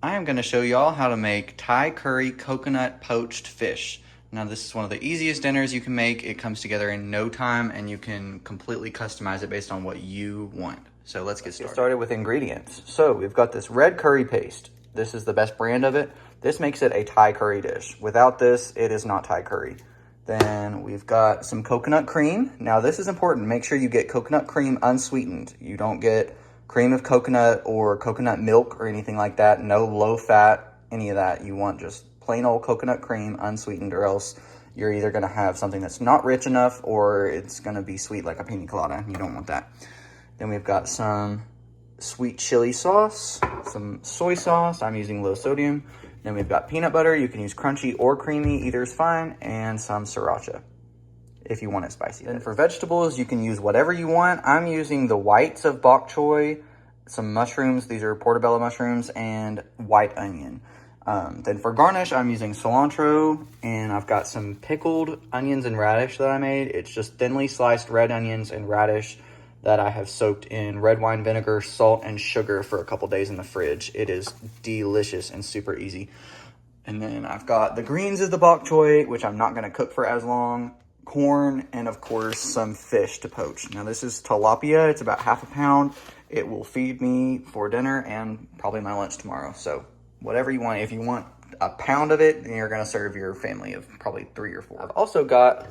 I am going to show y'all how to make Thai curry coconut poached fish. Now this is one of the easiest dinners you can make. It comes together in no time and you can completely customize it based on what you want. So let's get started with ingredients. So we've got this red curry paste. This is the best brand of it. This makes it a Thai curry dish. Without this, it is not Thai curry. Then we've got some coconut cream. Now this is important. Make sure you get coconut cream unsweetened. You don't get cream of coconut or coconut milk or anything like that. No low fat, any of that. You want just plain old coconut cream unsweetened, or else you're either gonna have something that's not rich enough or it's gonna be sweet like a pina colada. You don't want that. Then we've got some sweet chili sauce, some soy sauce. I'm using low sodium. Then we've got peanut butter. You can use crunchy or creamy, either is fine, and some sriracha if you want it spicy. Then for vegetables, you can use whatever you want. I'm using the whites of bok choy, some mushrooms, these are portobello mushrooms, and white onion. Then for garnish, I'm using cilantro, and I've got some pickled onions and radish that I made. It's just thinly sliced red onions and radish that I have soaked in red wine vinegar, salt, and sugar for a couple days in the fridge. It is delicious and super easy. And then I've got the greens of the bok choy, which I'm not gonna cook for as long, corn, and of course some fish to poach. Now this is tilapia. It's about ½ pound. It will feed me for dinner and probably my lunch tomorrow. So whatever you want. If you want a pound of it, then you're gonna serve your family of probably 3 or 4. I've also got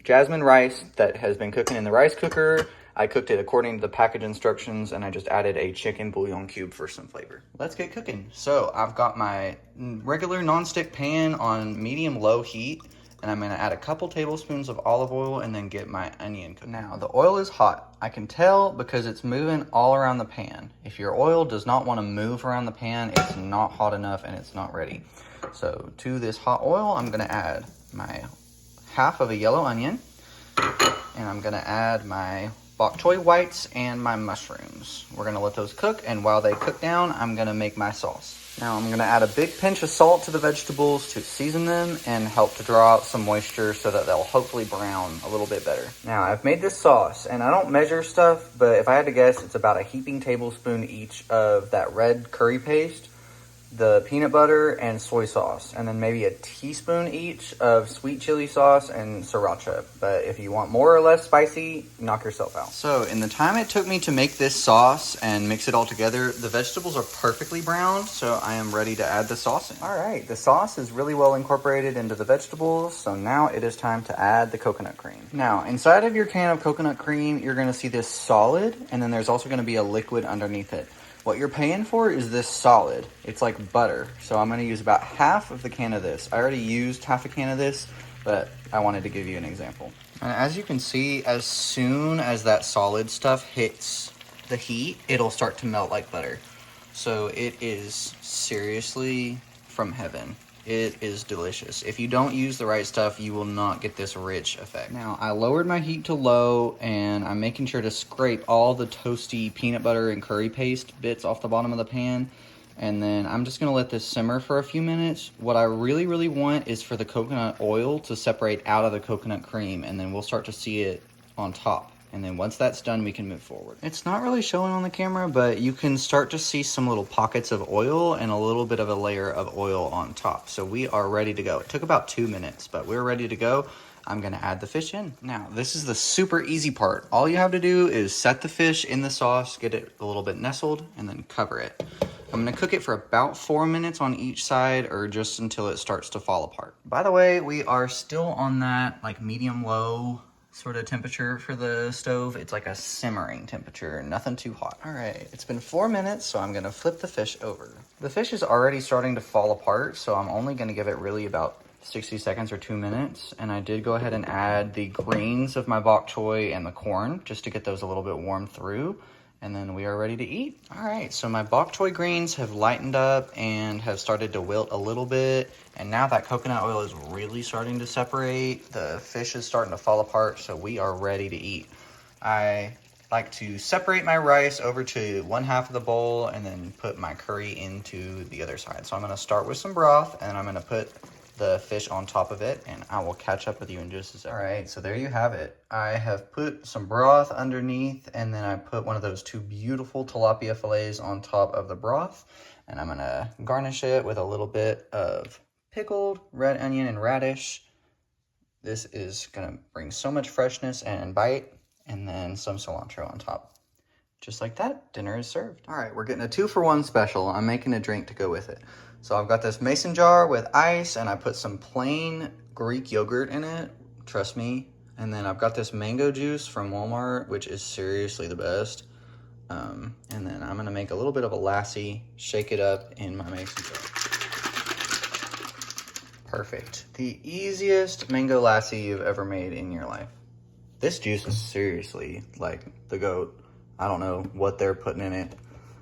jasmine rice that has been cooking in the rice cooker. I cooked it according to the package instructions, and I just added a chicken bouillon cube for some flavor. Let's get cooking. So I've got my regular nonstick pan on medium-low heat, and I'm gonna add a couple tablespoons of olive oil and then get my onion cooked. Now, the oil is hot. I can tell because it's moving all around the pan. If your oil does not wanna move around the pan, it's not hot enough and it's not ready. So to this hot oil, I'm gonna add my half of a yellow onion, and I'm gonna add my bok choy whites and my mushrooms. We're gonna let those cook, and while they cook down, I'm gonna make my sauce. Now I'm gonna add a big pinch of salt to the vegetables to season them and help to draw out some moisture so that they'll hopefully brown a little bit better. Now I've made this sauce, and I don't measure stuff, but if I had to guess, it's about a heaping tablespoon each of that red curry paste, the peanut butter and soy sauce, and then maybe a teaspoon each of sweet chili sauce and sriracha. But if you want more or less spicy, knock yourself out. So in the time it took me to make this sauce and mix it all together, the vegetables are perfectly browned, so I am ready to add the sauce in. All right, the sauce is really well incorporated into the vegetables, so now it is time to add the coconut cream. Now, inside of your can of coconut cream, you're gonna see this solid, and then there's also gonna be a liquid underneath it. What you're paying for is this solid. It's like butter. So I'm gonna use about half of the can of this. I already used half a can of this, but I wanted to give you an example. And as you can see, as soon as that solid stuff hits the heat, it'll start to melt like butter. So it is seriously from heaven. It is delicious. If you don't use the right stuff, you will not get this rich effect. Now, I lowered my heat to low, and I'm making sure to scrape all the toasty peanut butter and curry paste bits off the bottom of the pan. And then I'm just gonna let this simmer for a few minutes. What I really, really want is for the coconut oil to separate out of the coconut cream, and then we'll start to see it on top. And then once that's done, we can move forward. It's not really showing on the camera, but you can start to see some little pockets of oil and a little bit of a layer of oil on top. So we are ready to go. It took about 2 minutes, but we're ready to go. I'm gonna add the fish in. Now, this is the super easy part. All you have to do is set the fish in the sauce, get it a little bit nestled, and then cover it. I'm gonna cook it for about 4 minutes on each side, or just until it starts to fall apart. By the way, we are still on that like medium-low sort of temperature for the stove. It's like a simmering temperature, nothing too hot. All right, it's been 4 minutes, so I'm gonna flip the fish over. The fish is already starting to fall apart, so I'm only gonna give it really about 60 seconds or 2 minutes. And I did go ahead and add the greens of my bok choy and the corn just to get those a little bit warmed through. And then we are ready to eat. All right, so my bok choy greens have lightened up and have started to wilt a little bit. And now that coconut oil is really starting to separate. The fish is starting to fall apart, so we are ready to eat. I like to separate my rice over to one half of the bowl and then put my curry into the other side. So I'm gonna start with some broth, and I'm gonna put the fish on top of it, and I will catch up with you in just a second. All right, so there you have it. I have put some broth underneath, and then I put one of those 2 beautiful tilapia fillets on top of the broth. And I'm gonna garnish it with a little bit of pickled red onion and radish. This is gonna bring so much freshness and bite, and then some cilantro on top. Just like that, dinner is served. All right, we're getting a 2-for-1 special. I'm making a drink to go with it. So I've got this mason jar with ice, and I put some plain Greek yogurt in it, trust me. And then I've got this mango juice from Walmart, which is seriously the best. And then I'm gonna make a little bit of a lassi, shake it up in my mason jar. Perfect. The easiest mango lassi you've ever made in your life. This juice is seriously like the GOAT. I don't know what they're putting in it.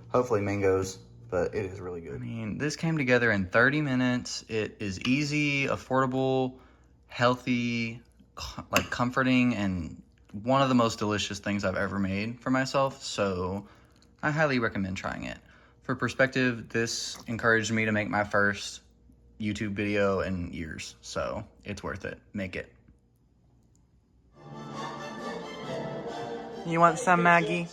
Hopefully mangoes, but it is really good. I mean, this came together in 30 minutes. It is easy, affordable, healthy, like comforting, and one of the most delicious things I've ever made for myself. So I highly recommend trying it. For perspective, this encouraged me to make my first YouTube video in years. So it's worth it. Make it. You want some, Maggie?